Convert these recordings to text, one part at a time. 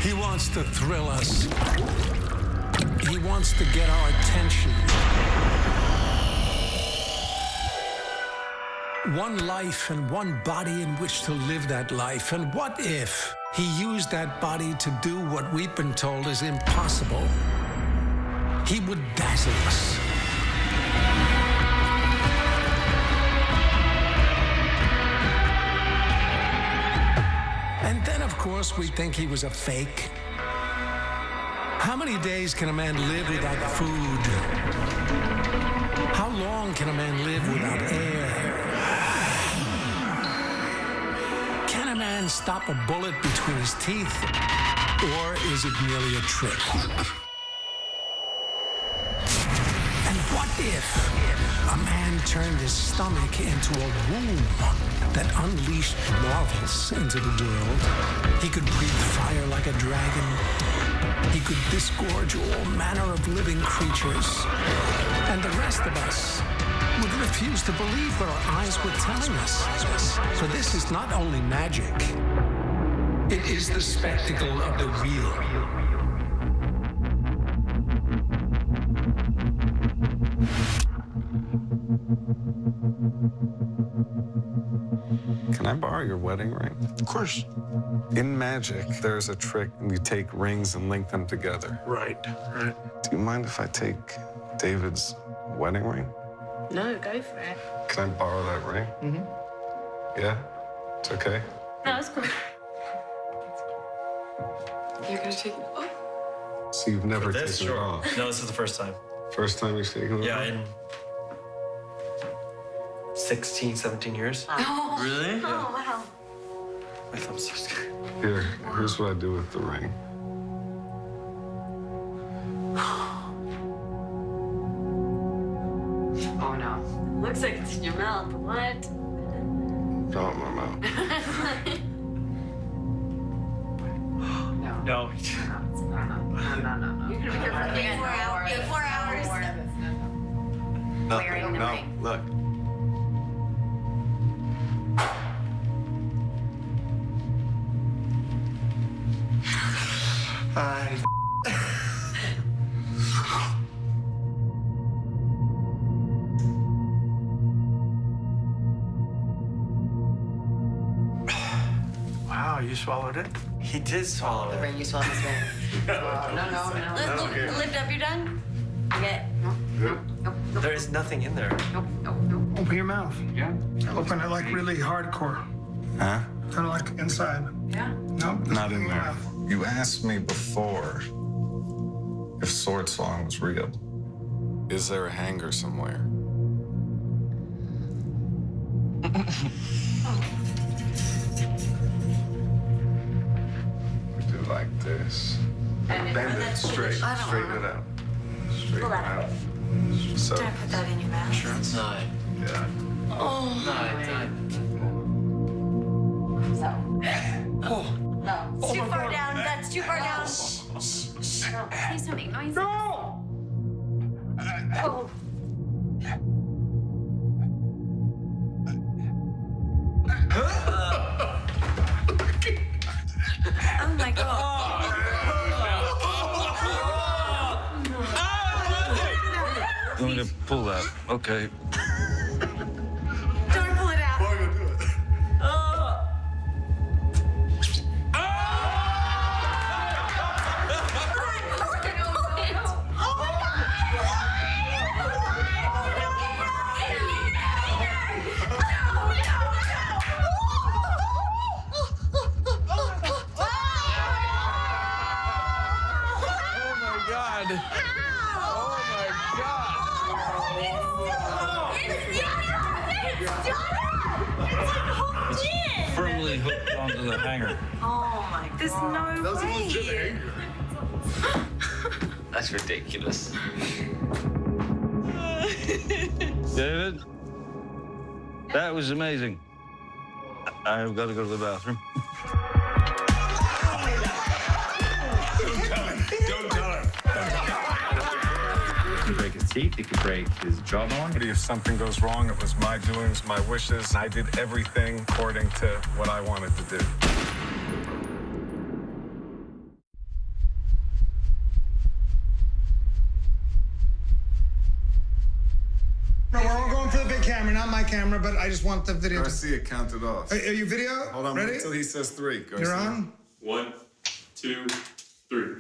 He wants to thrill us. He wants to get our attention. One life and one body in which to live that life. And what if he used that body to do what we've been told is impossible? He would dazzle us. And then, of course, we think he was a fake. How many days can a man live without food? How long can a man live without air? Can a man stop a bullet between his teeth? Or is it merely a trick? And what if a man turned his stomach into a womb that unleashed marvels into the world? He could breathe fire like a dragon. He could disgorge all manner of living creatures. And the rest of us would refuse to believe what our eyes were telling us. For this is not only magic, it is the spectacle of the real. Can I borrow your wedding ring? Of course. In magic, there's a trick, and you take rings and link them together. Right. Do you mind if I take David's wedding ring? No, go for it. Can I borrow that ring? Mm-hmm. Yeah? It's okay? No, it's cool. You're gonna take it off? So you've never taken it Sure. off? No, this is the first time. First time you've taken it Yeah, off? in 16, 17 years. Oh. Really? Oh, wow. My thumb's so scared. Here, here's what I do with the ring. Oh, no. Looks like it's in your mouth. What? Not in my mouth. No. No. No. You're gonna be here for 4 hours. Wearing the No, ring. look. Wow, you swallowed it? He did swallow it. Ring, you swallowed this ring. No. Lift up, you're done? Okay. Nope. There is nothing in there. Nope. Open your mouth. Yeah. Open it like really hardcore. Huh? Kind of like inside. Yeah. Nope. Not in your there. mouth. You asked me before if Sword Song was real. Is there a hanger somewhere? We do like this. Bend it straight. Straighten it out. Straighten it out. So, Don't put that in your mouth. Sure, it's not. yeah. Oh. No, it's not. No. It's too far down. That's too far down. Shh. No, please don't make noise. No! Oh. Oh my God. Going to pull that. Okay. Don't pull it out. Firmly hooked onto the hanger. Oh my God. There's no way. That's ridiculous. David, that was amazing. I've got to go to the bathroom. Don't tell him. He could break his teeth, he could break his jawbone. But if something goes wrong, it was my doings, my wishes. I did everything according to what I wanted to do. camera, not my camera, but I just want the video. Garcia, count it off. Are you video? Hold on, ready? until he says 3. Garcia. You're on? 1, 2, 3.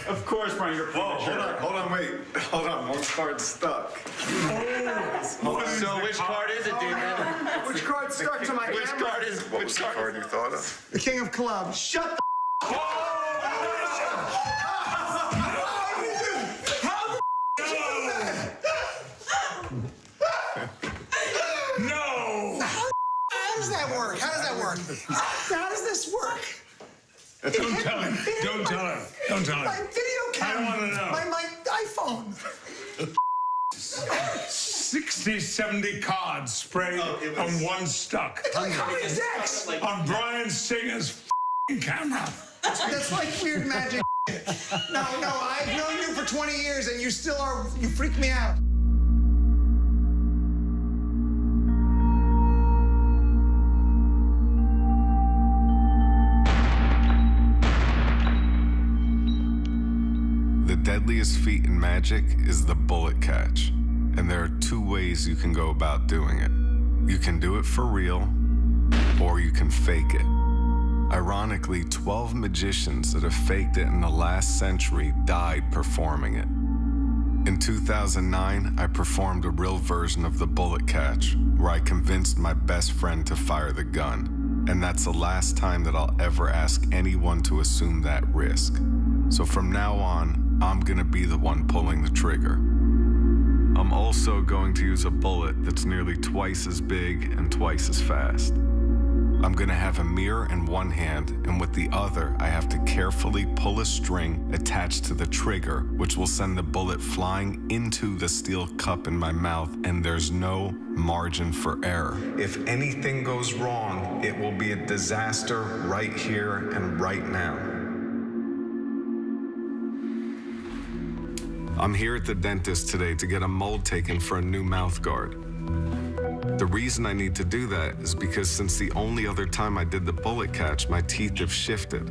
Of course, Brian, you're Hold on, wait. Hold on, one card's stuck. So which card is it, dude? Which card stuck to my Which camera? card is What was the card you thought of? The King of Clubs. Shut the No! How does that work? How does that work? How does this work? Don't tell him. Don't tell him. Don't tell My him. video camera. I don't want to know. My iPhone. 60, 70 cards sprayed on one stuck. It's like how many decks? On Brian Singer's camera. That's like weird magic. No, I've known you for 20 years and you still are, you freak me out. The deadliest feat in magic is the bullet catch. And there are 2 ways you can go about doing it. You can do it for real, or you can fake it. Ironically, 12 magicians that have faked it in the last century died performing it. In 2009, I performed a real version of the bullet catch, where I convinced my best friend to fire the gun. And that's the last time that I'll ever ask anyone to assume that risk. So from now on, I'm gonna be the one pulling the trigger. I'm also going to use a bullet that's nearly twice as big and twice as fast. I'm gonna have a mirror in one hand, and with the other, I have to carefully pull a string attached to the trigger, which will send the bullet flying into the steel cup in my mouth, and there's no margin for error. If anything goes wrong, it will be a disaster right here and right now. I'm here at the dentist today to get a mold taken for a new mouth guard. The reason I need to do that is because since the only other time I did the bullet catch, my teeth have shifted.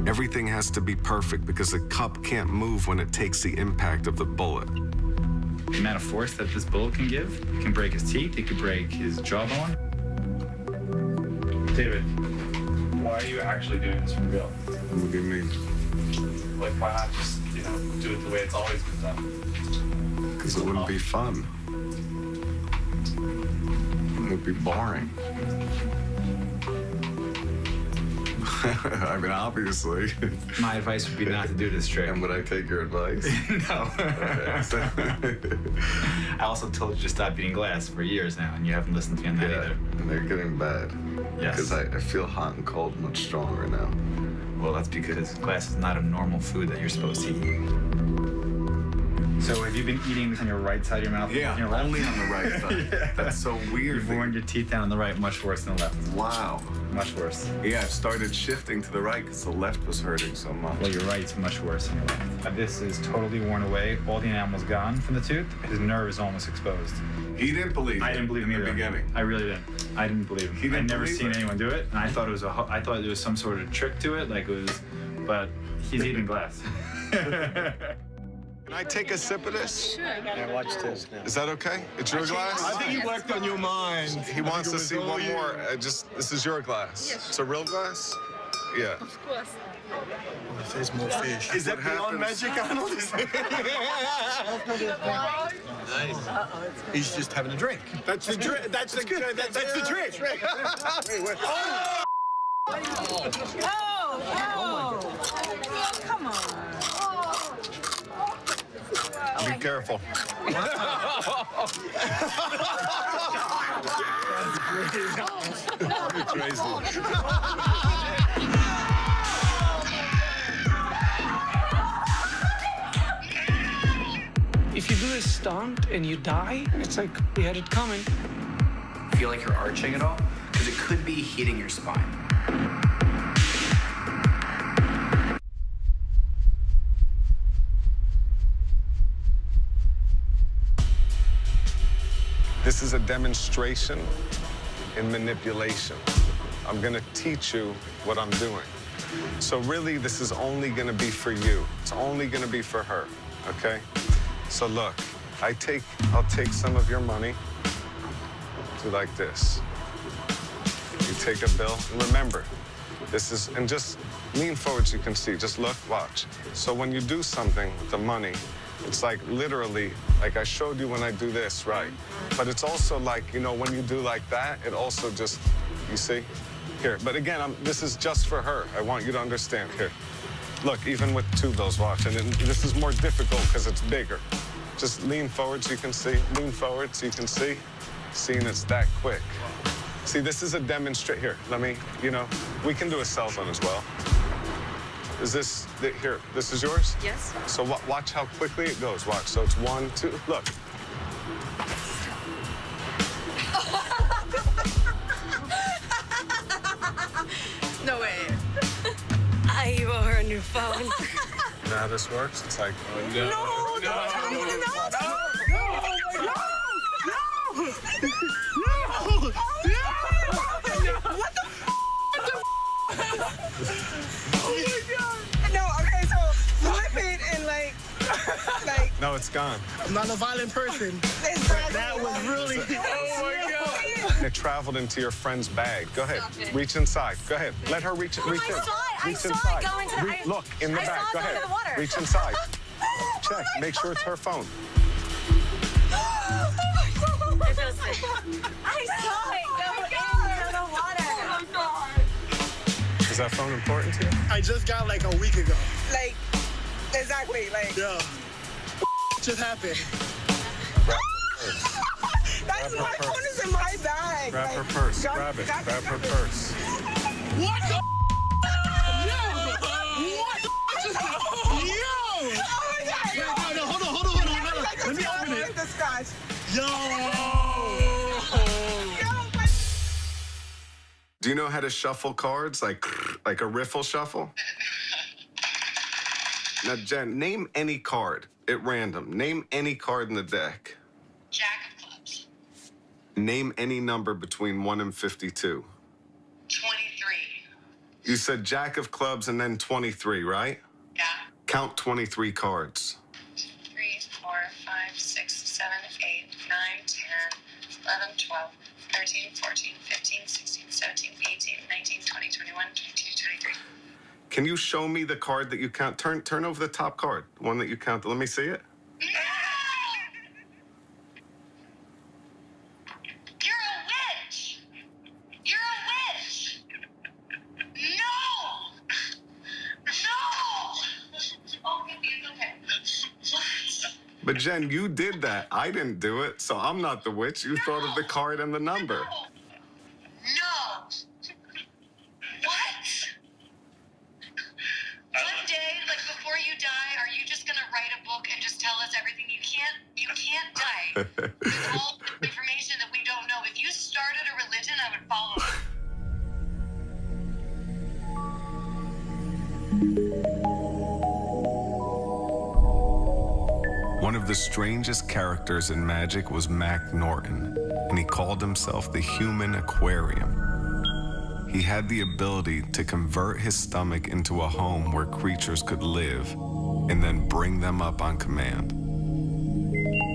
Everything has to be perfect because the cup can't move when it takes the impact of the bullet. The amount of force that this bullet can give can break his teeth, it could break his jawbone. David, why are you actually doing this for real? What do you mean? Like, why not just, do it the way it's always been done? Because it wouldn't be fun. It would be boring. I mean, obviously. My advice would be not to do this trick. And would I take your advice? No. Okay, so I also told you to stop eating glass for years now, and you haven't listened to me on that either. and they're getting bad. Yes. Because I feel hot and cold much stronger now. Well, that's because glass is not a normal food that you're supposed to eat. So have you been eating this on your right side of your mouth? Yeah, your left? only on the right side. Yeah. That's so weird. You've worn your teeth down on the right much worse than the left. Wow. Much worse. Yeah, I've started shifting to the right because the left was hurting so much. Well, your right's much worse than your left. This is totally worn away. All the enamel's gone from the tooth. His nerve is almost exposed. He didn't believe it. I didn't believe him in either. the beginning. I really didn't. I didn't believe him. He didn't I'd never believe seen it. anyone do it, and I thought it was there was some sort of trick to it, like it was, but he's eating glass. Can I take a sip of this? Sure. Yeah, watch this now. Is that okay? It's your glass? I think you worked on your mind. He wants to see one more. This is your glass. Yes. It's a real glass? Yeah. Of course. If there's more fish. Is that What beyond happens- magic, Arnold? Nice. He's just having a drink. That's the drink. That's the drink. That's the drink. Come on. Be careful. You're crazy. If you do a stunt and you die, it's like you had it coming. Feel like you're arching at all? Because it could be hitting your spine. This is a demonstration in manipulation. I'm gonna teach you what I'm doing. So really, this is only gonna be for you. It's only gonna be for her, okay? So look, I'll take some of your money. Do like this. You take a bill, and remember, this is, and just lean forward so you can see. Just look, watch. So when you do something with the money, it's like literally, like I showed you when I do this, right? But it's also like, you know, when you do like that, it also just, you see? Here, but again, this is just for her. I want you to understand. Here, look, even with two bills, watch. And this is more difficult because it's bigger. Just lean forward so you can see. Lean forward so you can see. Seeing it's that quick. See, this is a demonstration. Here, let me, you know, we can do a cell phone as well. Is this, here, this is yours? Yes. So watch how quickly it goes. Watch, so it's 1, 2, look. No way. I owe her a new phone. You know how this works? It's like, oh, no. What the Oh my God. No, okay, so flip it and like. No, it's gone. I'm not a violent person. That was really. Oh my God. It traveled into your friend's bag. Go ahead. Reach inside. Go ahead. Let her reach in. I saw it. I saw it go into the... Look, in the I back. saw it Go go ahead. into the water. Reach inside. Check. Oh Make sure it's her phone. Oh my God. I feel sick. I saw it go into the water. Oh my God. Is that phone important to you? I just got like a week ago. Like, exactly, like. Yeah. Just happened. That's my phone is in my bag. Grab like, her purse. got Grab it. got Grab her purse. What the? Yo! What the? Yo! Oh my God! Wait, no, hold on. Let me open it. The scotch. Yo! Do you know how to shuffle cards? Like a riffle shuffle? Now, Jen, name any card at random. Name any card in the deck. Jack of clubs. Name any number between 1 and 52. 23. You said Jack of clubs and then 23, right? Yeah. Count 23 cards. 3, 4, 5, 6, 7, 8, 9, 10, 11, 12, 13, 14, 15, 16, 17, 18, 19, 20, 21, 22, 23. Can you show me the card that you count? Turn over the top card, the one that you counted. Let me see it. You're a witch! You're a witch! No! No! Oh, okay. What? But Jen, you did that. I didn't do it, so I'm not the witch. You thought of the card and the number. No! What? One day, like before you die, are you just gonna write a book and just tell us everything? You can't die with all the information that we don't know. If you started a religion, I would follow it. One of the strangest characters in magic was Mac Norton, and he called himself the Human Aquarium. He had the ability to convert his stomach into a home where creatures could live and then bring them up on command.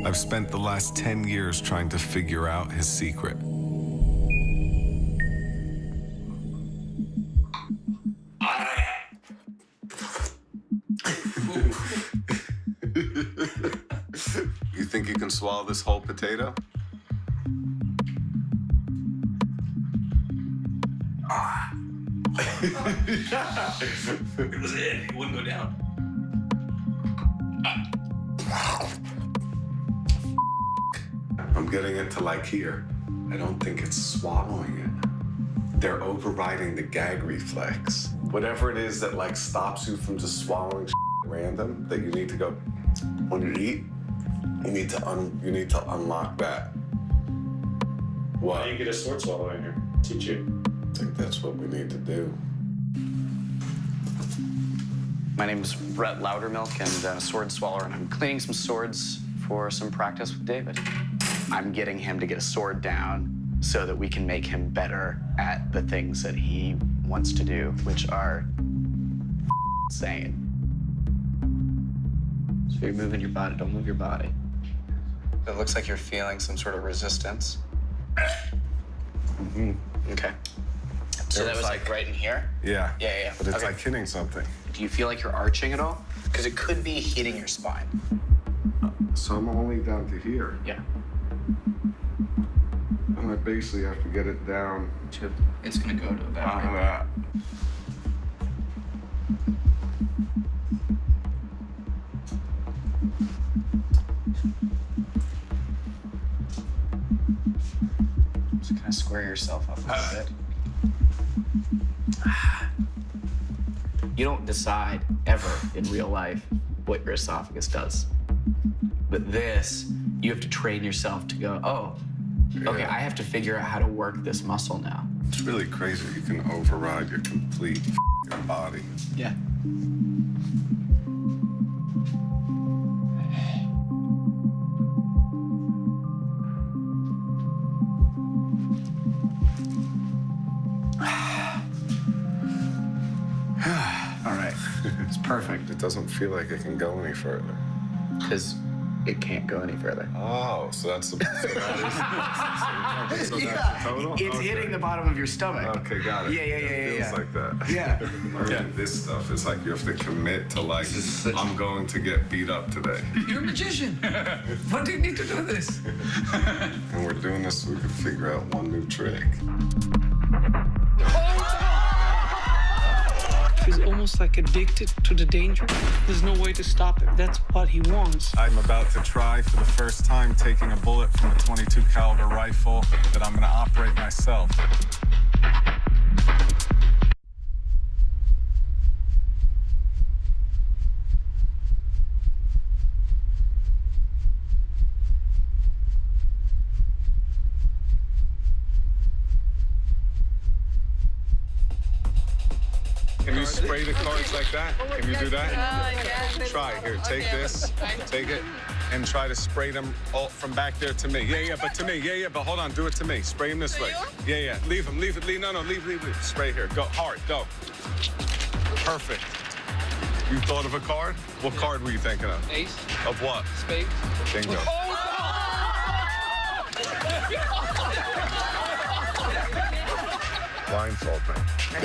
I've spent the last 10 years trying to figure out his secret. You think you can swallow this whole potato? It was in. It wouldn't go down. I'm getting it to like here. I don't think it's swallowing it. They're overriding the gag reflex. Whatever it is that like stops you from just swallowing random, that you need to go, when you eat, you need to unlock that. What? How do you get a sword swallow in here? Teach you. I think that's what we need to do. My name is Brett Loudermilk, and I'm a sword swallower, and I'm cleaning some swords for some practice with David. I'm getting him to get a sword down so that we can make him better at the things that he wants to do, which are insane. So you're moving your body. Don't move your body. It looks like you're feeling some sort of resistance. Mm-hmm. Okay. So that was like right in here? Yeah. Yeah. But it's Okay. like hitting something. Do you feel like you're arching at all? Because it could be hitting your spine. So I'm only down to here. Yeah. And I basically have to get it down. It's gonna go to about right. Just kind of square yourself up a little bit. You don't decide ever in real life what your esophagus does. But this, you have to train yourself to go, oh, okay, I have to figure out how to work this muscle now. It's really crazy. You can override your complete body. Yeah. All right. It's perfect. It doesn't feel like it can go any further. Because it can't go any further. Oh, so that's the that's the total? It's hitting the bottom of your stomach. Okay, got it. Yeah. It feels like that. Yeah. This stuff is like you have to commit to like, I'm going to get beat up today. You're a magician. What do you need to do this? And we're doing this so we can figure out one new trick. He's almost like addicted to the danger. There's no way to stop him. That's what he wants. I'm about to try for the first time taking a bullet from a .22 caliber rifle that I'm gonna operate myself. Can you spray the cards like that? Can you do that? Try. Here, take this, take it, and try to spray them all from back there to me. Yeah, but to me. Yeah, but hold on, do it to me. Spray them this way. Yeah. Leave them, leave. No, leave. Spray here. Go hard, go. Perfect. You thought of a card? What card were you thinking of? Ace. Of what? Spade. Bingo. Blindfold me.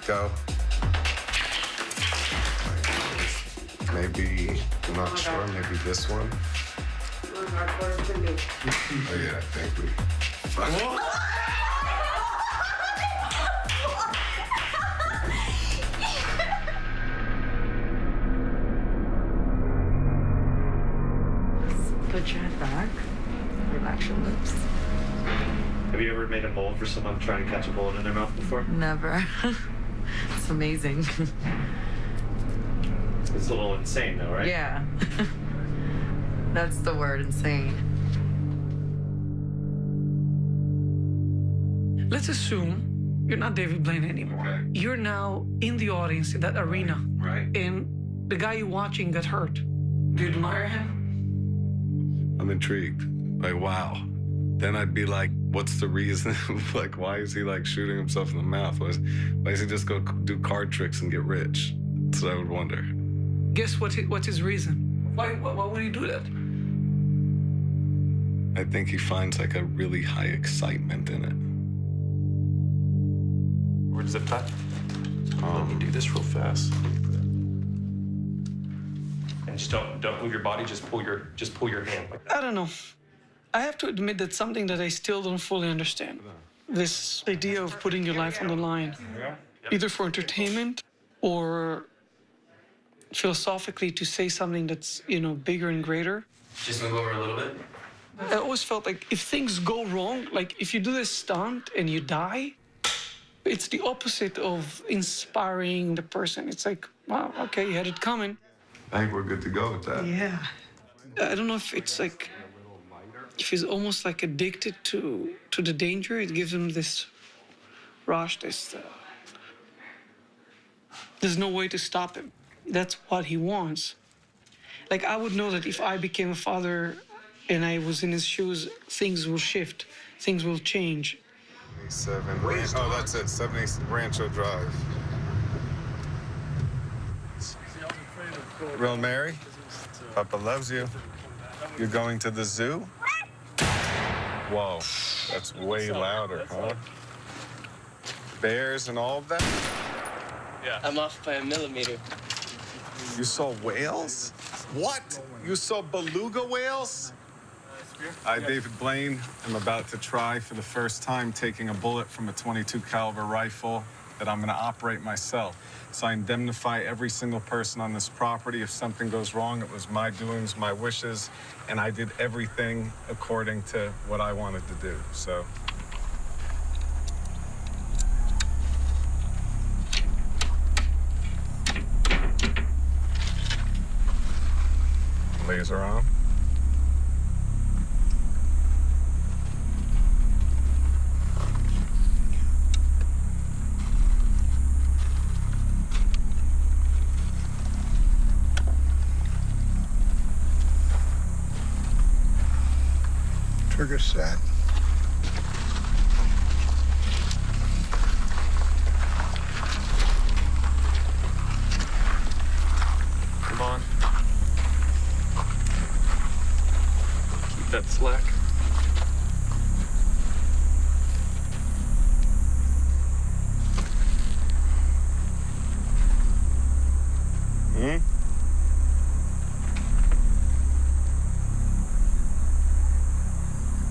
Go. Maybe, I'm not sure, maybe this one. Oh yeah, I think we. Put your head back. Relax your lips. Have you ever made a mold for someone trying to catch a bullet in their mouth before? Never. It's amazing. It's a little insane, though, right? Yeah. That's the word, insane. Let's assume you're not David Blaine anymore. Okay. You're now in the audience in that arena. Right. And the guy you're watching got hurt. Do you admire him? I'm intrigued. Like, wow. Then I'd be like, what's the reason? Like, why is he like shooting himself in the mouth? Why does he just go do card tricks and get rich? That's what I would wonder. Guess what's his reason? Why would he do that? I think he finds like a really high excitement in it. Where does it cut? Let me do this real fast. And just don't move your body. Just pull your hand like that. I don't know. I have to admit that's something that I still don't fully understand. This idea of putting your life on the line, either for entertainment or philosophically to say something that's, bigger and greater. Just move over a little bit. I always felt like if things go wrong, like if you do this stunt and you die, it's the opposite of inspiring the person. It's like, wow, okay, you had it coming. I think we're good to go with that. Yeah. I don't know if it's like, if he's almost like addicted to the danger, it gives him this rush, there's no way to stop him. That's what he wants. Like, I would know that if I became a father and I was in his shoes, things will shift, things will change. 77. Oh, that's it. 70 Rancho Drive. Real Mary? Papa loves you. You're going to the zoo? Whoa, that's way louder, huh? Bears and all of that? Yeah. I'm off by a millimeter. You saw whales? What? You saw beluga whales? I, David Blaine, am about to try for the first time taking a bullet from a .22 caliber rifle that I'm gonna operate myself. So I indemnify every single person on this property. If something goes wrong, it was my doings, my wishes, and I did everything according to what I wanted to do, so. Laser on. Trigger set. Come on. Keep that slack.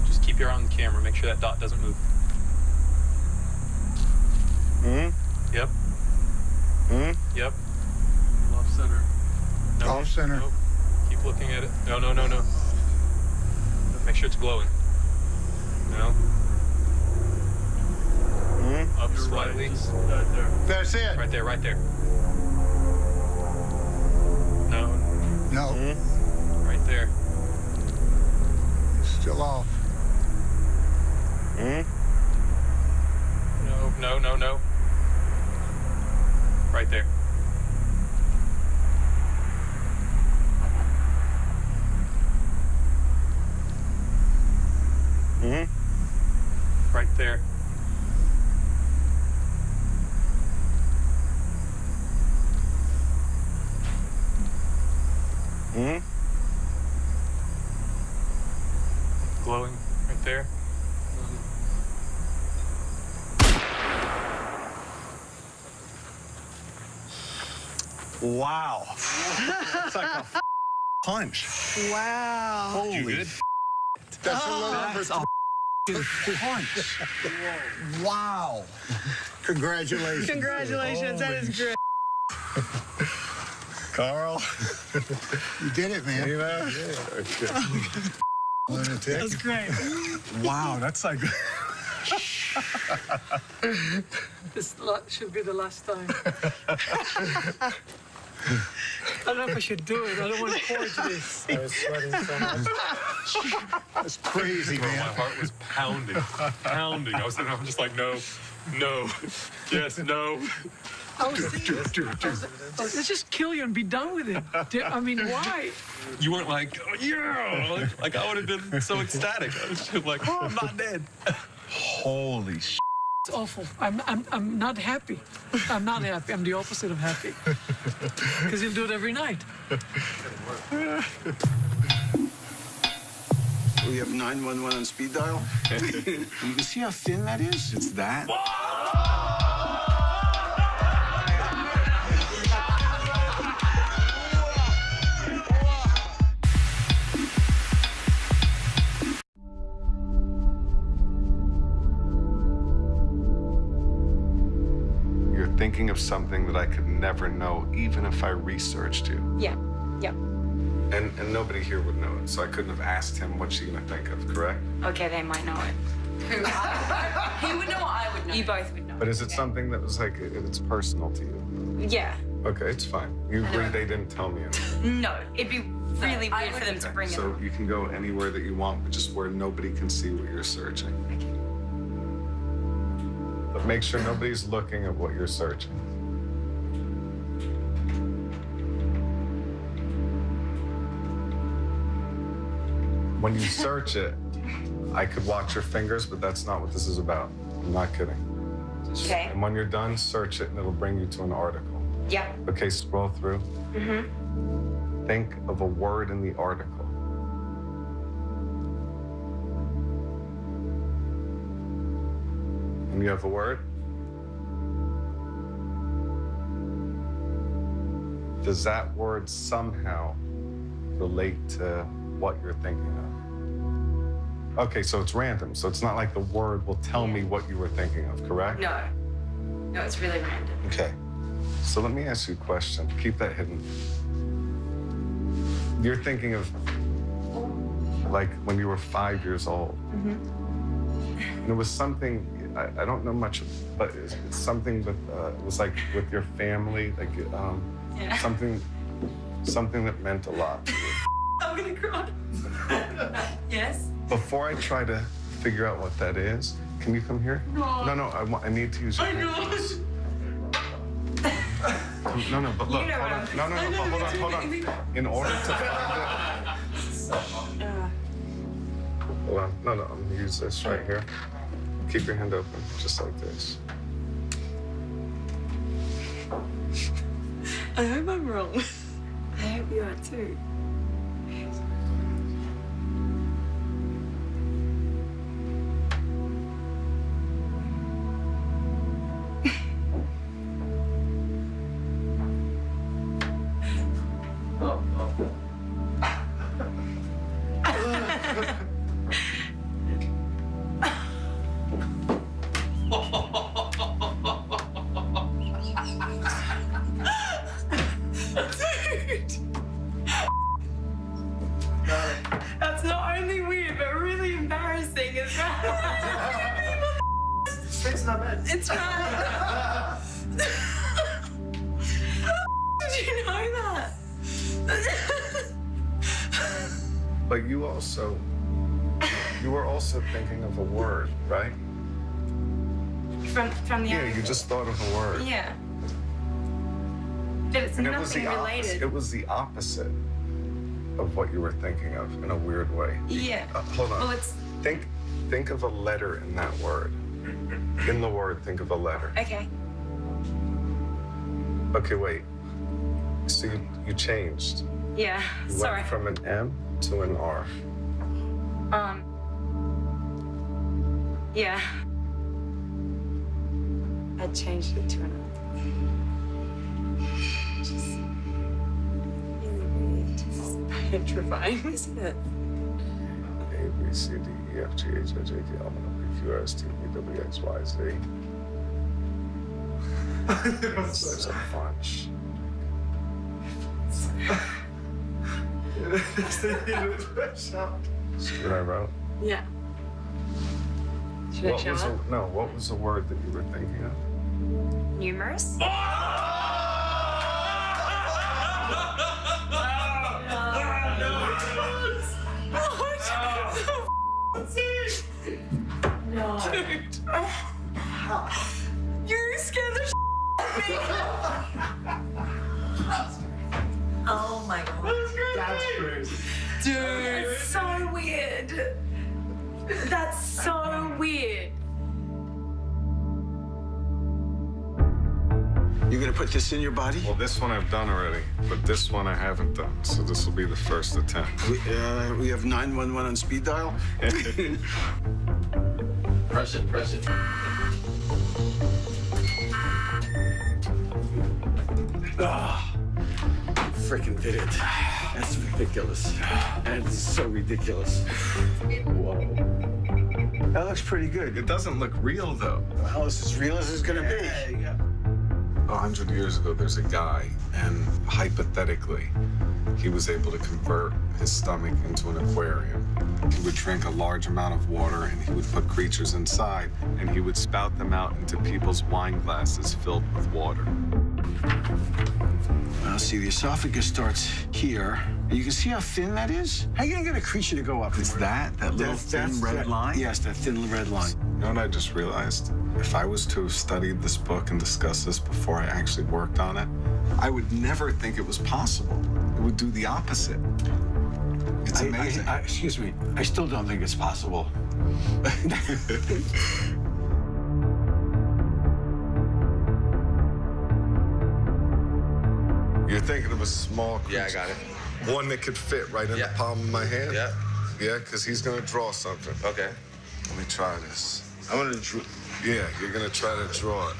Just keep your eye on the camera. Make sure that dot doesn't move. Yep. Yep. Off center. No. Off center. Nope. Keep looking at it. No, no, no, no. Make sure it's glowing. No. Up slightly. Right there. That's it. Right there, right there. No. No. Right there. Still off. No, no, no, no. Right there. Right there. Glowing right there. Wow. It's like a punch. Wow. Holy That's a little over punch. Wow. Congratulations. Congratulations. That is great. Carl. You did it, man. You know? Lunatic. That's great. Wow, that's like... This should be the last time. I don't know if I should do it. I don't want to forge this. I was sweating so much. That's crazy, Bro, man. my heart was pounding, pounding. I was just like, no, no, yes, no. I was thinking, let's just kill you and be done with it. I mean, why? You weren't like, oh, yeah. Like I would have been so ecstatic. I was just like, oh, I'm not dead. Holy sh**. It's awful. I'm not happy. I'm not happy. I'm the opposite of happy. Because you'll do it every night. We have 911 on speed dial. You can see how thin that is? It's that? You're thinking of something that I could never know, even if I researched you. Yeah. Yep. And nobody here would know it, so I couldn't have asked him what's she gonna think of, correct? Okay, they might know it. Who? He would know, I would know. You both would know. But is it something that was like, it's personal to you? Yeah. Okay, it's fine. You agree they didn't tell me anything? No, it'd be really weird for them to bring it So up. you can go anywhere that you want, but just where nobody can see what you're searching. Okay. But make sure nobody's looking at what you're searching. When you search it, I could watch your fingers, but that's not what this is about. I'm not kidding. Okay. And when you're done, search it, and it'll bring you to an article. Yeah. Okay, scroll through. think of a word in the article. And you have a word? Does that word somehow relate to what you're thinking of? Okay, so it's random. So it's not like the word will tell me what you were thinking of, correct? No. No, it's really random. Okay. So let me ask you a question. Keep that hidden. You're thinking of, like, when you were 5 years old. And it was something, I don't know much, but it's something with, it was like with your family, like, something that meant a lot to you. I'm gonna cry. Yes? Before I try to figure out what that is, can you come here? No. No, I need to use your hand. No, but look, hold on. No, hold on. In order to find it. Hold on. No, I'm gonna use this right here. Keep your hand open, just like this. I hope I'm wrong. I hope you are too. That's not only weird, but really embarrassing as well. It's not bad. It's right. Did you know that? But you were also thinking of a word, right? From the Yeah, you just thought of a word. Yeah. But it's And nothing related. It was the opposite of what you were thinking of in a weird way. Yeah. Hold on. Well, it's... Think of a letter in that word. In the word, think of a letter. Okay. Okay, wait. So you changed. Yeah, You sorry. went from an M to an R. Yeah. I changed it to another. Just really weird. Just petrifying, isn't it? A, B, C, D, E, F, G, H, I, J, K, L, M, N, P, Q, R, S, T, U, V, W, X, Y, Z. It's a bunch. See what I wrote? Yeah. Should I show up? What was the word that you were thinking of? Numerous? No. Dude. You scared the out of me. Oh my god. That's crazy. Dude, it's so weird. That's so weird. You're gonna put this in your body? Well, this one I've done already, but this one I haven't done, so this will be the first attempt. We have 911 on speed dial? Press it. Ah, freaking did it. That's ridiculous. That's so ridiculous. Whoa. That looks pretty good. It doesn't look real, though. Well, it's as real as it's gonna be. 100 years ago, there's a guy, and hypothetically, he was able to convert his stomach into an aquarium. He would drink a large amount of water, and he would put creatures inside, and he would spout them out into people's wine glasses filled with water. Well, see, the esophagus starts here. You can see how thin that is? How are you gonna get a creature to go up? It's that little thin red line? Yes, that thin red line. You know what I just realized? If I was to have studied this book and discussed this before I actually worked on it, I would never think it was possible. It would do the opposite. It's amazing. Excuse me, I still don't think it's possible. You're thinking of a small creature. Yeah, I got it. One that could fit right in the palm of my hand? Yeah. Yeah, because he's going to draw something. Okay. Let me try this. I'm going to draw. Yeah, you're going to try to draw it.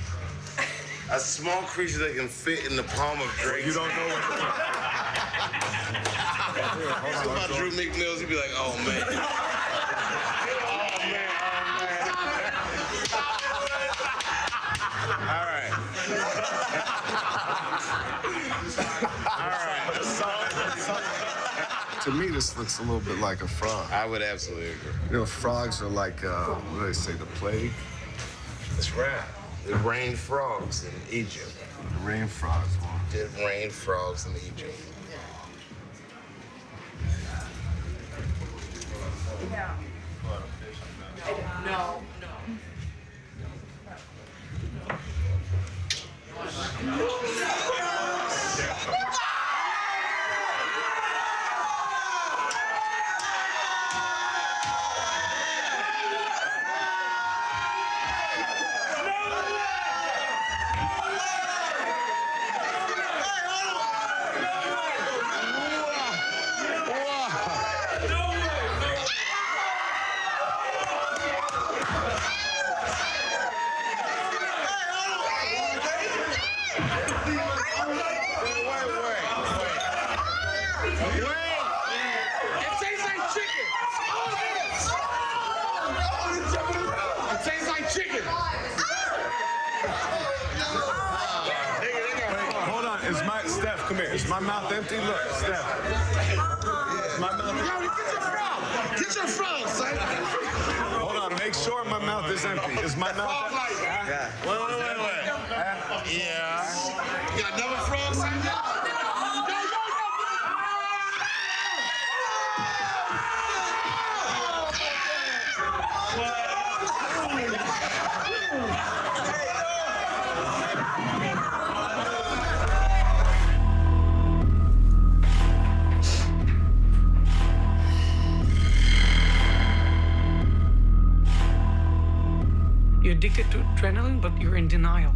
A small creature that can fit in the palm of Drake. You don't know what... If I drew McNeils, he'd be like, oh, man. All right. To me, this looks a little bit like a frog. I would absolutely agree. You know, frogs are like, what do they say, the plague? That's right. It rained frogs in Egypt. The rain frogs. It rained frogs in Egypt. No. Is my mouth empty? Look, Steph. Is my mouth empty? Get your frog, son. Hold on, make sure my mouth is empty. Is my mouth empty? Yeah. Wait. Yeah. You got another frog, son? You're addicted to adrenaline, but you're in denial.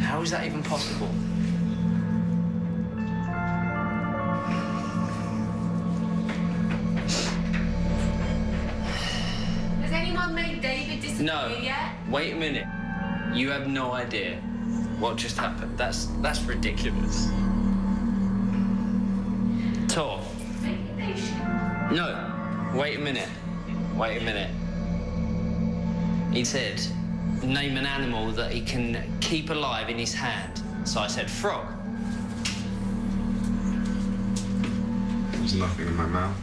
How is that even possible? Has anyone made David disappear yet? Wait a minute. You have no idea what just happened. That's ridiculous. Tor. No. Wait a minute. He said, name an animal that he can keep alive in his hand. So I said, frog. There's nothing in my mouth?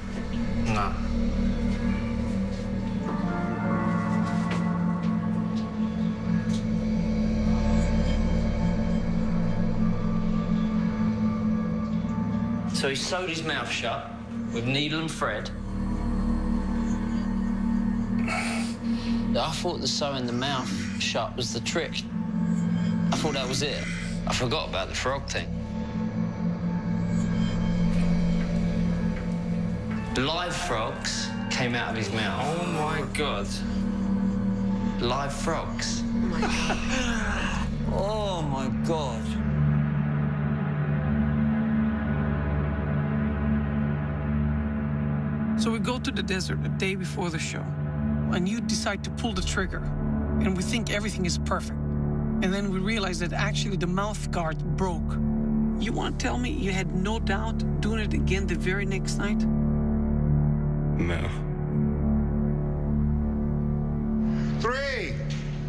No. So he sewed his mouth shut with needle and thread. I thought the sewing the mouth shut was the trick. I thought that was it. I forgot about the frog thing. Live frogs came out of his mouth. Oh my God. Live frogs. Oh my God. So we go to the desert a day before the show, and you decide to pull the trigger, and we think everything is perfect. And then we realize that actually the mouth guard broke. You want to tell me you had no doubt doing it again the very next night? No. 3,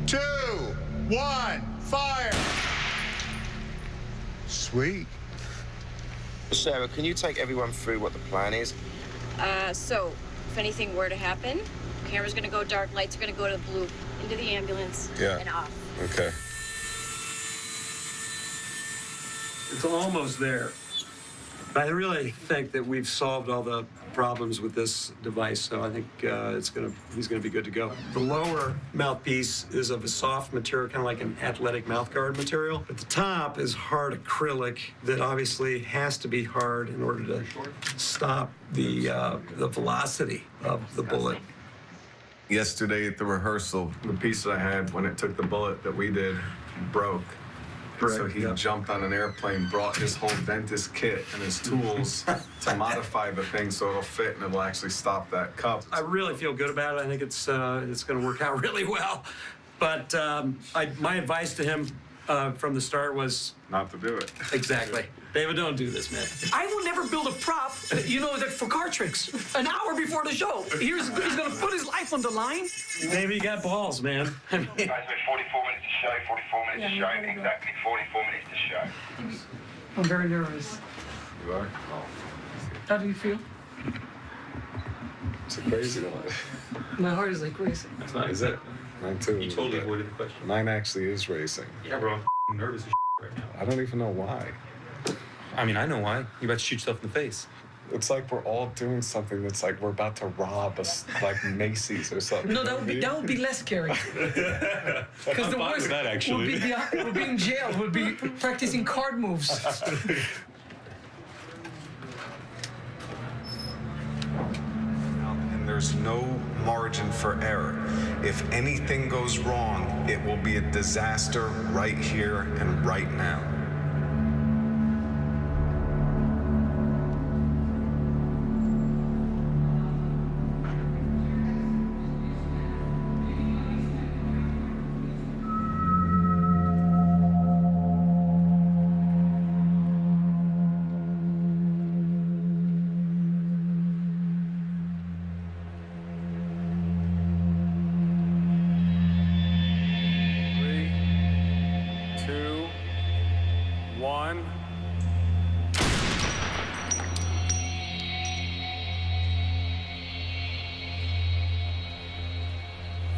2, 1, fire! Sweet. Sarah, can you take everyone through what the plan is? So, if anything were to happen, camera's gonna go dark, lights are gonna go to blue, into the ambulance, and off. Okay. It's almost there. I really think that we've solved all the problems with this device, so I think he's gonna be good to go. The lower mouthpiece is of a soft material, kind of like an athletic mouthguard material. But the top is hard acrylic that obviously has to be hard in order to stop the velocity of the bullet. Yesterday at the rehearsal, The piece that I had when it took the bullet that we did broke. so he jumped on an airplane, brought his whole dentist kit and his tools to modify the thing so it'll fit and it'll actually stop that cup. I really feel good about it. I think it's going to work out really well. But my advice to him from the start was not to do it. Exactly. David, don't do this, man. I will never build a prop, that for card tricks. An hour before the show. He's going to put his life on the line. Maybe you got balls, man. I mean, Guys, we're 44 minutes to show, 44 minutes to show, exactly 44 minutes to show. I'm very nervous. You are? How do you feel? It's a crazy one. My heart is like racing. That's not. Is it? Mine too. You totally avoided the question. Mine actually is racing. Yeah, bro. I'm nervous as right now. I don't even know why. I mean, I know why. You're about to shoot yourself in the face. It's like we're all doing something that's like we're about to rob us, like Macy's or something. No, that would be less scary. Because the worst would be in jail. Would be practicing card moves. And there's no margin for error. If anything goes wrong, it will be a disaster right here and right now.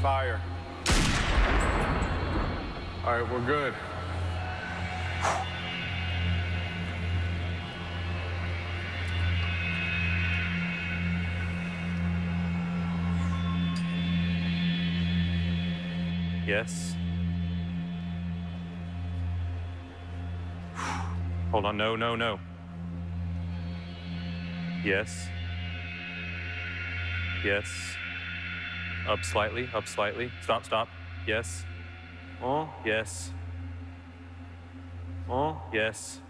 Fire. All right, we're good. Yes. Hold on, no. Yes. Yes. Up slightly. Stop. Yes. Oh, yes. Oh, yes.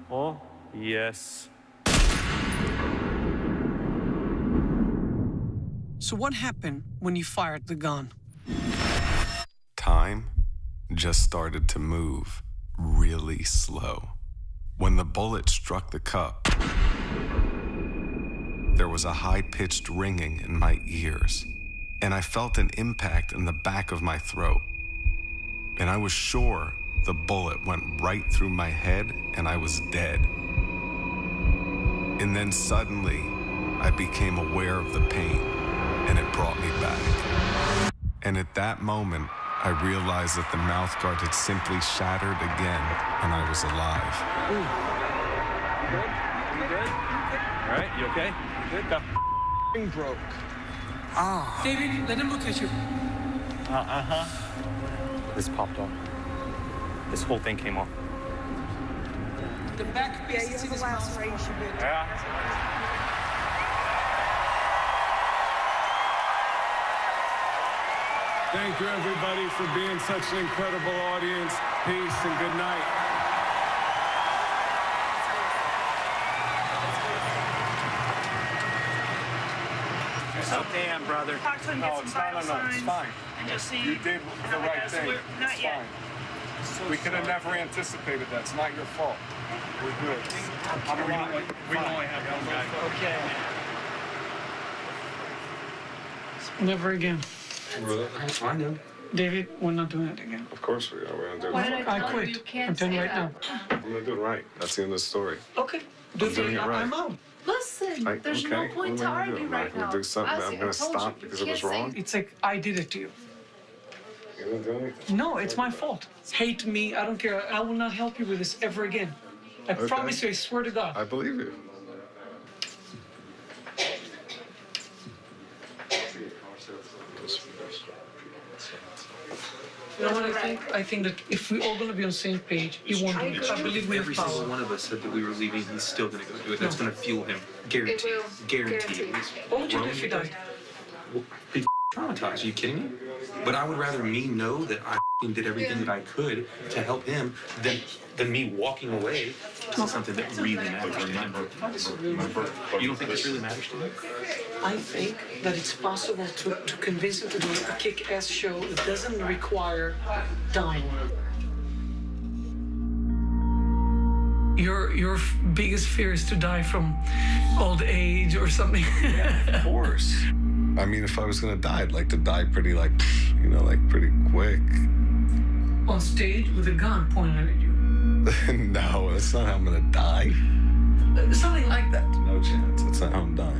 Oh, yes. So what happened when you fired the gun? Time just started to move really slow. When the bullet struck the cup, there was a high-pitched ringing in my ears, and I felt an impact in the back of my throat. And I was sure the bullet went right through my head and I was dead. And then suddenly, I became aware of the pain, and it brought me back. And at that moment, I realized that the mouthguard had simply shattered again, and I was alive. You good? All right, you okay? Good. The broke. Ah. David, let him look at you. This popped off. This whole thing came off. The back piece is in his mouth. Yeah. Thank you, everybody, for being such an incredible audience. Peace and good night. Oh, damn, brother. Talk to him, get some vital signs. It's fine. And just see. You did the right thing. Not it's yet. Fine. We could have never anticipated that. It's not your fault. We're good. We only have one guy. Okay. Never again. I know. David, we're not doing it again. Of course we are. We're gonna do it Why right. did I quit. I'm telling you right now. I'm gonna do it right. That's the end of the story. Okay. I'm doing it right. I'm out. Listen, there's no point to argue right now. I'm gonna do something. Ozzy, I'm gonna I told stop you, because you it was can't say- wrong. It's like I did it to you. You didn't do anything. No, it's my fault. Hate me. I don't care. I will not help you with this ever again. I Okay. promise you. I swear to God. I believe you. You know what I think? I think that if we're all going to be on the same page, he won't do it. I believe we have Every power. single one of us said that we were leaving. He's still going to go do it. That's going to fuel him. Guaranteed. It will. Guaranteed. What would you do if you died? Well, be traumatized. Are you kidding me? But I would rather me know that I did everything that I could to help him than me walking away. This is something that really matters to him. You don't think this really matters to him? I think that it's possible to convince him to do a kick-ass show that doesn't require dying. Your biggest fear is to die from old age or something. Yeah, of course. I mean, if I was gonna die, I'd like to die pretty, like, you know, like pretty quick. On stage with a gun pointed at you. No, that's not how I'm gonna die. Something like that. No chance. That's not how I'm dying.